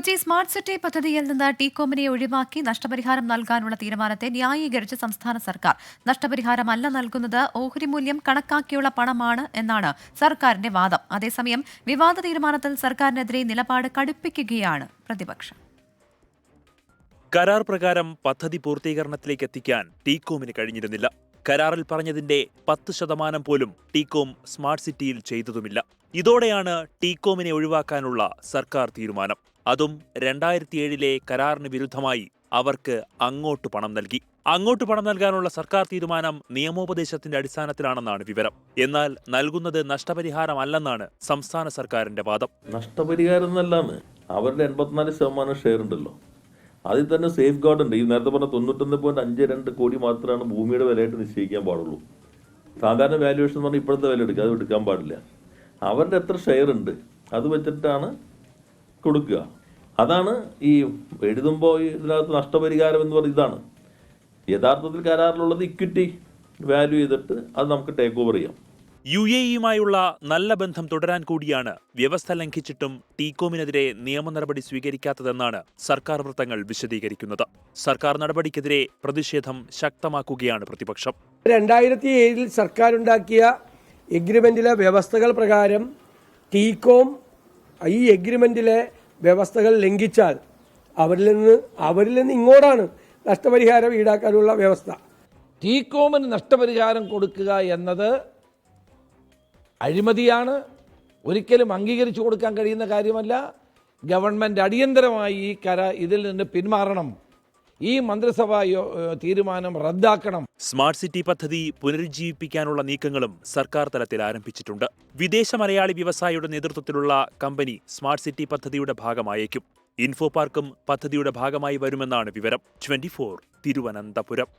Kochi smart city പദ്ധതിയിൽ നിന്ന് ടീകോമിനെ ഒഴിവാക്കി നഷ്ടപരിഹാരം നൽകാനുള്ള തീരുമാനത്തെ ന്യായീകരിച്ച് സംസ്ഥാന സർക്കാർ. നഷ്ടപരിഹാരമല്ല നൽകുന്നത്, ഓഹരി മൂല്യം കണക്കാക്കിയുള്ള പണമാണ് എന്നാണ് സർക്കാരിന്റെ വാദം. അതേസമയം വിവാദ തീരുമാനത്തിൽ സർക്കാരിനെതിരെ നിലപാട് കടുപ്പിക്കുകയാണ് പ്രതിപക്ഷം. കരാർ പ്രകാരം പദ്ധതി പൂർത്തീകരണത്തിലേക്ക് എത്തിക്കാൻ ടീകോമിന് കഴിഞ്ഞിരുന്നില്ല. കരാറിൽ പറഞ്ഞതിന്റെ 10% പോലും ടീകോം സ്മാർട്ട് സിറ്റിയിൽ ചെയ്തതുമില്ല. ഇതോടെയാണ് ടീകോമിനെ ഒഴിവാക്കാനുള്ള സർക്കാർ തീരുമാനം. അതും 2007 കരാറിന് വിരുദ്ധമായി അവർക്ക് അങ്ങോട്ട് പണം നൽകി. അങ്ങോട്ട് പണം നൽകാനുള്ള സർക്കാർ തീരുമാനം നിയമോപദേശത്തിന്റെ അടിസ്ഥാനത്തിലാണെന്നാണ് വിവരം. എന്നാൽ നൽകുന്നത് നഷ്ടപരിഹാരമല്ലെന്നാണ് സംസ്ഥാന സർക്കാരിന്റെ വാദം. നഷ്ടപരിഹാരം എന്നല്ലാന്ന് അവരുടെ 84% ഷെയർ ഉണ്ടല്ലോ, അതിൽ തന്നെ സേഫ് ഗാർഡ് ഉണ്ട്. ഈ നേരത്തെ പറഞ്ഞ 91.52 കോടി മാത്രമാണ് ഭൂമിയുടെ വിലയായിട്ട് നിശ്ചയിക്കാൻ പാടുള്ളൂ. സാധാരണ വാല്യുവേഷൻ എന്ന് പറഞ്ഞാൽ ഇപ്പോഴത്തെ വില എടുക്കുക, അത് എടുക്കാൻ പാടില്ല. അവരുടെ എത്ര ഷെയർ ഉണ്ട് അത് വെച്ചിട്ടാണ് കൊടുക്കുക. അതാണ് ഈ എഴുതുമ്പോൾ ഇതിനകത്ത് നഷ്ടപരിഹാരം എന്ന് പറയുന്നത്. ഇതാണ് യഥാർത്ഥത്തിൽ കരാറിലുള്ളത്. ഇക്വിറ്റി വാല്യൂ ചെയ്തിട്ട് അത് നമുക്ക് ടേക്ക് ഓവർ ചെയ്യാം. UAE-യുമായുള്ള നല്ല ബന്ധം തുടരാൻ കൂടിയാണ് വ്യവസ്ഥ ലംഘിച്ചിട്ടും ടീകോമിനെതിരെ നിയമ നടപടി സ്വീകരിക്കാത്തതെന്നാണ് സർക്കാർ വൃത്തങ്ങൾ വിശദീകരിക്കുന്നത്. സർക്കാർ നടപടിക്കെതിരെ പ്രതിഷേധം ശക്തമാക്കുകയാണ് പ്രതിപക്ഷം. 2007 സർക്കാരുണ്ടാക്കിയ എഗ്രിമെന്റിലെ വ്യവസ്ഥകൾ പ്രകാരം ടീകോം ഈ എഗ്രിമെന്റിലെ വ്യവസ്ഥകൾ ലംഘിച്ചാൽ അവരിൽ നിന്ന് ഇങ്ങോട്ടാണ് നഷ്ടപരിഹാരം ഈടാക്കാനുള്ള വ്യവസ്ഥ. ടീകോമിന് നഷ്ടപരിഹാരം കൊടുക്കുക എന്നത് അഴിമതിയാണ്. ഒരിക്കലും അംഗീകരിച്ചു കൊടുക്കാൻ കഴിയുന്ന കാര്യമല്ല. ഗവൺമെന്റ് അടിയന്തരമായി ഇതിൽ നിന്ന് പിന്മാറണം. ഈ മന്ത്രിസഭാ തീരുമാനം റദ്ദാക്കണം. സ്മാർട്ട് സിറ്റി പദ്ധതി പുനരുജ്ജീവിപ്പിക്കാനുള്ള നീക്കങ്ങളും സർക്കാർ തലത്തിൽ ആരംഭിച്ചിട്ടുണ്ട്. വിദേശ മലയാളി വ്യവസായിയുടെ നേതൃത്വത്തിലുള്ള കമ്പനി സ്മാർട്ട് സിറ്റി പദ്ധതിയുടെ ഭാഗമായേക്കും. ഇൻഫോ പാർക്കും പദ്ധതിയുടെ ഭാഗമായി വരുമെന്നാണ് വിവരം. 24 തിരുവനന്തപുരം.